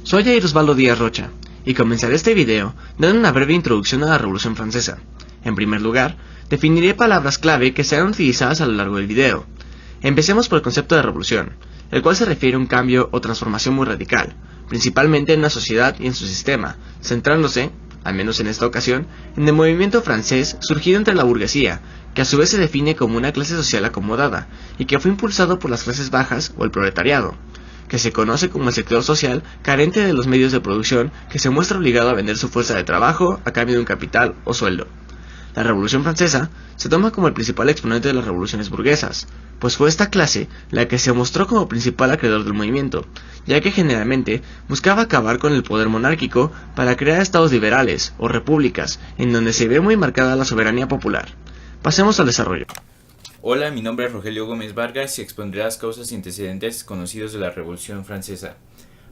Soy Jair Osvaldo Díaz Rocha, y comenzaré este video dando una breve introducción a la Revolución Francesa. En primer lugar, definiré palabras clave que serán utilizadas a lo largo del video. Empecemos por el concepto de revolución, el cual se refiere a un cambio o transformación muy radical, principalmente en una sociedad y en su sistema, centrándose, al menos en esta ocasión, en el movimiento francés surgido entre la burguesía, que a su vez se define como una clase social acomodada, y que fue impulsado por las clases bajas o el proletariado, que se conoce como el sector social carente de los medios de producción, que se muestra obligado a vender su fuerza de trabajo a cambio de un capital o sueldo. La Revolución Francesa se toma como el principal exponente de las revoluciones burguesas, pues fue esta clase la que se mostró como principal acreedor del movimiento, ya que generalmente buscaba acabar con el poder monárquico para crear estados liberales o repúblicas, en donde se ve muy marcada la soberanía popular. Pasemos al desarrollo. Hola, mi nombre es Rogelio Gómez Vargas y expondré las causas y antecedentes conocidos de la Revolución Francesa,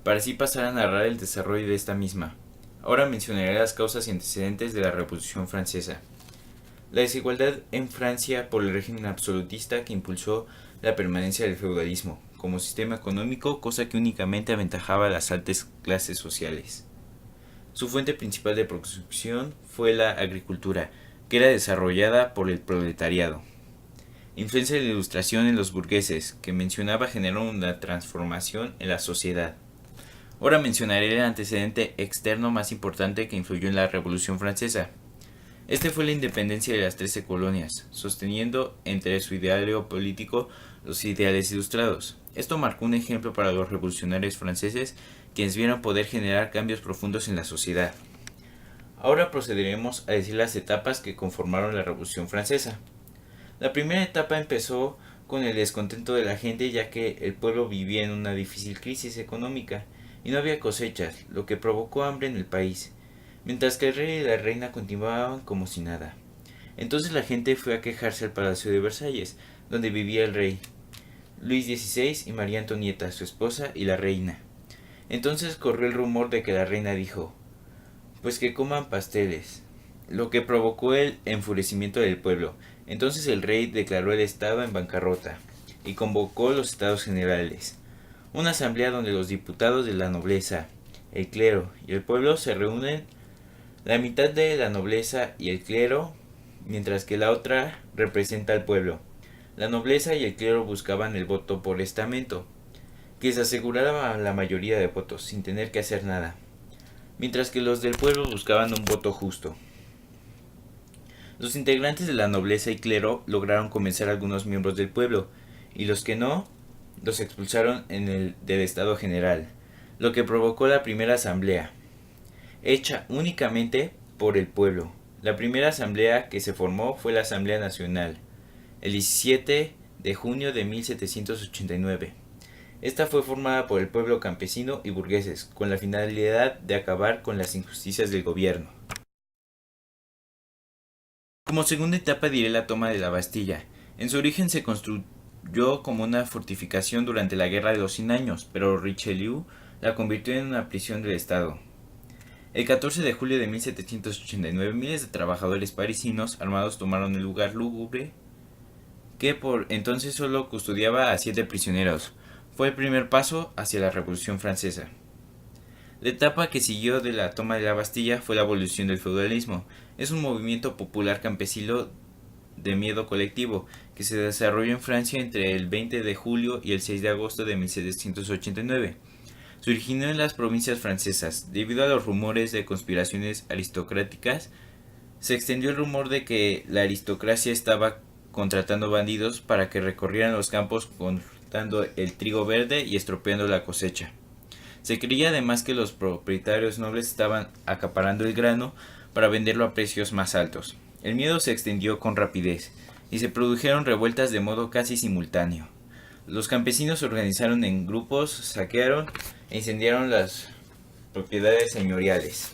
para así pasar a narrar el desarrollo de esta misma. Ahora mencionaré las causas y antecedentes de la Revolución Francesa. La desigualdad en Francia por el régimen absolutista que impulsó la permanencia del feudalismo como sistema económico, cosa que únicamente aventajaba a las altas clases sociales. Su fuente principal de producción fue la agricultura, que era desarrollada por el proletariado. Influencia de la Ilustración en los burgueses, que mencionaba generó una transformación en la sociedad. Ahora mencionaré el antecedente externo más importante que influyó en la Revolución Francesa. Este fue la independencia de las 13 colonias, sosteniendo entre su ideario político los ideales ilustrados. Esto marcó un ejemplo para los revolucionarios franceses, quienes vieron poder generar cambios profundos en la sociedad. Ahora procederemos a decir las etapas que conformaron la Revolución Francesa. La primera etapa empezó con el descontento de la gente, ya que el pueblo vivía en una difícil crisis económica y no había cosechas, lo que provocó hambre en el país, mientras que el rey y la reina continuaban como si nada. Entonces la gente fue a quejarse al Palacio de Versalles, donde vivía el rey, Luis XVI y María Antonieta, su esposa y la reina. Entonces corrió el rumor de que la reina dijo: "Pues que coman pasteles", lo que provocó el enfurecimiento del pueblo. Entonces el rey declaró el estado en bancarrota y convocó los estados generales, una asamblea donde los diputados de la nobleza, el clero y el pueblo se reúnen. La mitad de la nobleza y el clero, mientras que la otra representa al pueblo. La nobleza y el clero buscaban el voto por estamento, que les aseguraba la mayoría de votos sin tener que hacer nada, mientras que los del pueblo buscaban un voto justo. Los integrantes de la nobleza y clero lograron convencer a algunos miembros del pueblo, y los que no, los expulsaron del Estado General, lo que provocó la primera asamblea, hecha únicamente por el pueblo. La primera asamblea que se formó fue la Asamblea Nacional, el 17 de junio de 1789. Esta fue formada por el pueblo campesino y burgueses, con la finalidad de acabar con las injusticias del gobierno. Como segunda etapa diré la toma de la Bastilla. En su origen se construyó como una fortificación durante la Guerra de los 100 años, pero Richelieu la convirtió en una prisión del Estado. El 14 de julio de 1789, miles de trabajadores parisinos armados tomaron el lugar lúgubre, que por entonces solo custodiaba a 7 prisioneros. Fue el primer paso hacia la Revolución Francesa. La etapa que siguió de la toma de la Bastilla fue la abolición del feudalismo. Es un movimiento popular campesino de miedo colectivo que se desarrolló en Francia entre el 20 de julio y el 6 de agosto de 1789. Se originó en las provincias francesas. Debido a los rumores de conspiraciones aristocráticas, se extendió el rumor de que la aristocracia estaba contratando bandidos para que recorrieran los campos cortando el trigo verde y estropeando la cosecha. Se creía además que los propietarios nobles estaban acaparando el grano para venderlo a precios más altos. El miedo se extendió con rapidez y se produjeron revueltas de modo casi simultáneo. Los campesinos se organizaron en grupos, saquearon e incendiaron las propiedades señoriales.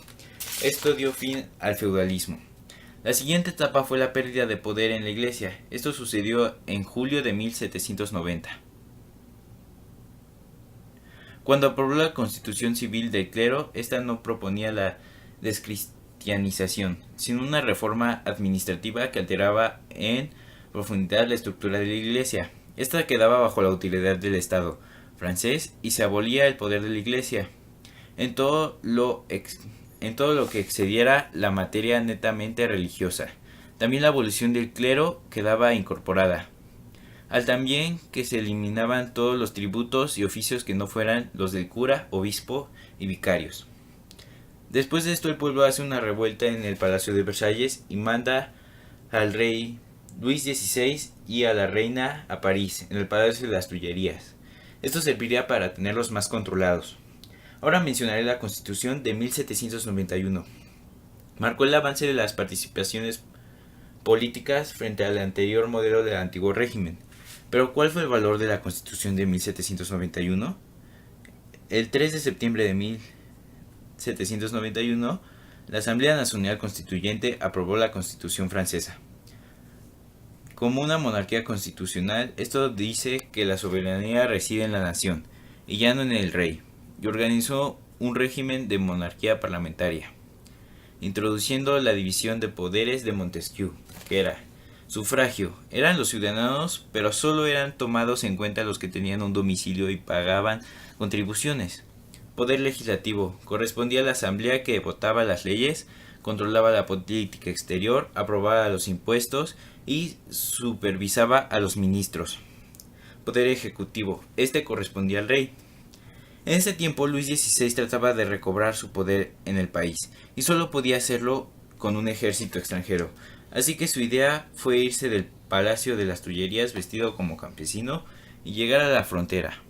Esto dio fin al feudalismo. La siguiente etapa fue la pérdida de poder en la iglesia. Esto sucedió en julio de 1790. Cuando aprobó la constitución civil del clero, esta no proponía la descristianización, sino una reforma administrativa que alteraba en profundidad la estructura de la iglesia. Esta quedaba bajo la utilidad del Estado francés y se abolía el poder de la iglesia. en todo lo que excediera la materia netamente religiosa. También la abolición del clero quedaba incorporada, al también que se eliminaban todos los tributos y oficios que no fueran los del cura, obispo y vicarios. Después de esto el pueblo hace una revuelta en el Palacio de Versalles y manda al rey Luis XVI y a la reina a París, en el Palacio de las Tullerías. Esto serviría para tenerlos más controlados. Ahora mencionaré la Constitución de 1791. Marcó el avance de las participaciones políticas frente al anterior modelo del antiguo régimen. Pero ¿cuál fue el valor de la Constitución de 1791? El 3 de septiembre de 1791, la Asamblea Nacional Constituyente aprobó la Constitución francesa. Como una monarquía constitucional, esto dice que la soberanía reside en la nación, y ya no en el rey, y organizó un régimen de monarquía parlamentaria, introduciendo la división de poderes de Montesquieu, que era sufragio. Eran los ciudadanos, pero solo eran tomados en cuenta los que tenían un domicilio y pagaban contribuciones. Poder legislativo. Correspondía a la asamblea que votaba las leyes, controlaba la política exterior, aprobaba los impuestos y supervisaba a los ministros. Poder ejecutivo. Este correspondía al rey. En ese tiempo Luis XVI trataba de recobrar su poder en el país y solo podía hacerlo con un ejército extranjero. Así que su idea fue irse del Palacio de las Tullerías vestido como campesino y llegar a la frontera.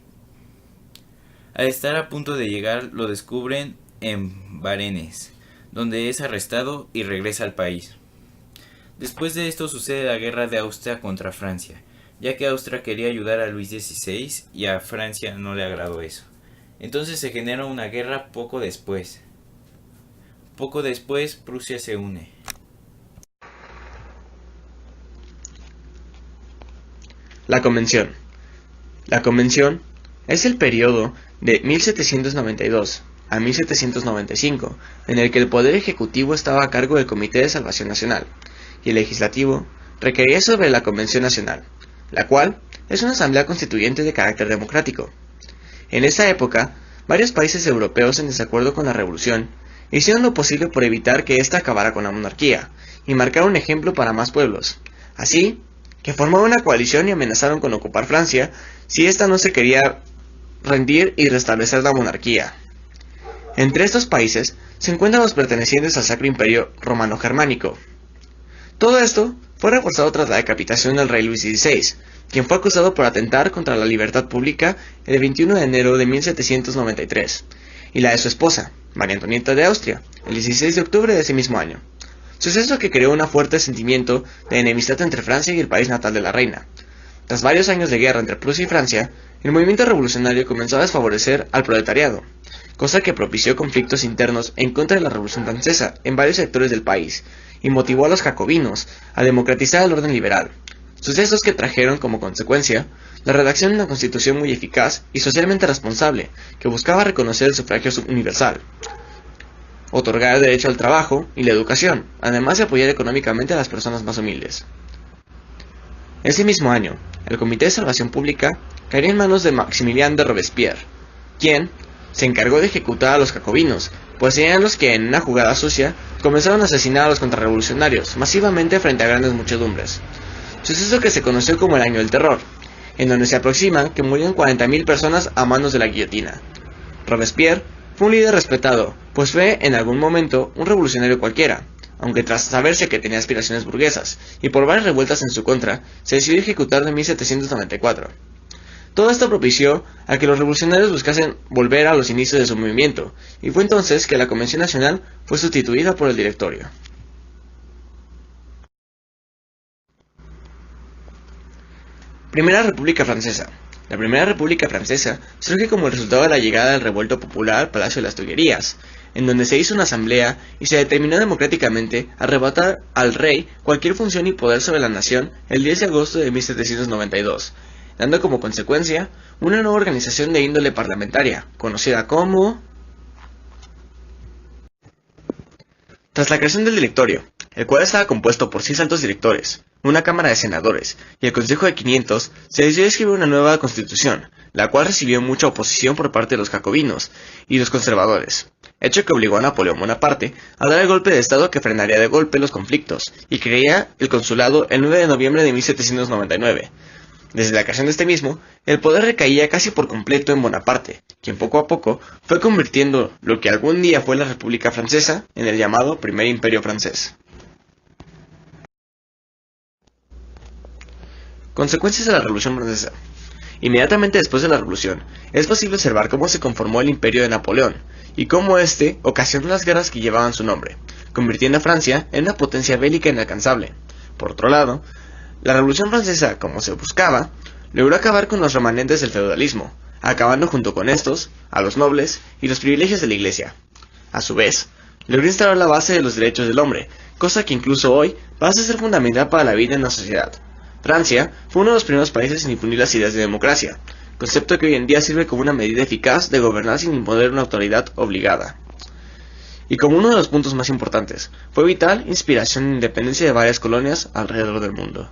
Al estar a punto de llegar lo descubren en Varennes, donde es arrestado y regresa al país. Después de esto sucede la guerra de Austria contra Francia, ya que Austria quería ayudar a Luis XVI y a Francia no le agradó eso. Entonces se genera una guerra poco después. Poco después Prusia se une. La Convención. La Convención es el periodo de 1792 a 1795, en el que el Poder Ejecutivo estaba a cargo del Comité de Salvación Nacional, y el Legislativo requería sobre la Convención Nacional, la cual es una asamblea constituyente de carácter democrático. En esa época, varios países europeos en desacuerdo con la Revolución hicieron lo posible por evitar que ésta acabara con la monarquía, y marcaron un ejemplo para más pueblos. Así, que formaron una coalición y amenazaron con ocupar Francia si ésta no se quería rendir y restablecer la monarquía. Entre estos países se encuentran los pertenecientes al Sacro Imperio Romano-Germánico. Todo esto fue reforzado tras la decapitación del rey Luis XVI, quien fue acusado por atentar contra la libertad pública el 21 de enero de 1793, y la de su esposa, María Antonieta de Austria, el 16 de octubre de ese mismo año. Suceso que creó un fuerte sentimiento de enemistad entre Francia y el país natal de la reina. Tras varios años de guerra entre Prusia y Francia, el movimiento revolucionario comenzó a desfavorecer al proletariado, cosa que propició conflictos internos en contra de la Revolución Francesa en varios sectores del país, y motivó a los jacobinos a democratizar el orden liberal. Sucesos que trajeron como consecuencia la redacción de una constitución muy eficaz y socialmente responsable, que buscaba reconocer el sufragio universal, otorgar el derecho al trabajo y la educación, además de apoyar económicamente a las personas más humildes. Ese mismo año, el Comité de Salvación Pública caería en manos de Maximilien de Robespierre, quien se encargó de ejecutar a los jacobinos, pues eran los que, en una jugada sucia, comenzaron a asesinar a los contrarrevolucionarios masivamente frente a grandes muchedumbres. Suceso que se conoció como el Año del Terror, en donde se aproxima que murieron 40.000 personas a manos de la guillotina. Robespierre fue un líder respetado, pues fue en algún momento un revolucionario cualquiera, aunque tras saberse que tenía aspiraciones burguesas, y por varias revueltas en su contra, se decidió ejecutar en 1794. Todo esto propició a que los revolucionarios buscasen volver a los inicios de su movimiento, y fue entonces que la Convención Nacional fue sustituida por el Directorio. Primera República Francesa. La Primera República Francesa surge como el resultado de la llegada del revuelto popular al Palacio de las Tullerías, en donde se hizo una asamblea y se determinó democráticamente arrebatar al rey cualquier función y poder sobre la nación el 10 de agosto de 1792, dando como consecuencia una nueva organización de índole parlamentaria, conocida como... Tras la creación del Directorio, el cual estaba compuesto por 6 altos directores, una Cámara de Senadores, y el Consejo de 500 se decidió escribir una nueva constitución, la cual recibió mucha oposición por parte de los jacobinos y los conservadores, hecho que obligó a Napoleón Bonaparte a dar el golpe de estado que frenaría de golpe los conflictos, y crearía el consulado el 9 de noviembre de 1799. Desde la creación de este mismo, el poder recaía casi por completo en Bonaparte, quien poco a poco fue convirtiendo lo que algún día fue la República Francesa en el llamado Primer Imperio Francés. Consecuencias de la Revolución Francesa. Inmediatamente después de la Revolución, es posible observar cómo se conformó el imperio de Napoleón, y cómo éste ocasionó las guerras que llevaban su nombre, convirtiendo a Francia en una potencia bélica inalcanzable. Por otro lado, la Revolución Francesa, como se buscaba, logró acabar con los remanentes del feudalismo, acabando junto con estos a los nobles y los privilegios de la Iglesia. A su vez, logró instaurar la base de los derechos del hombre, cosa que incluso hoy pasa a ser fundamental para la vida en la sociedad. Francia fue uno de los primeros países en difundir las ideas de democracia, concepto que hoy en día sirve como una medida eficaz de gobernar sin imponer una autoridad obligada. Y como uno de los puntos más importantes, fue vital inspiración e independencia de varias colonias alrededor del mundo.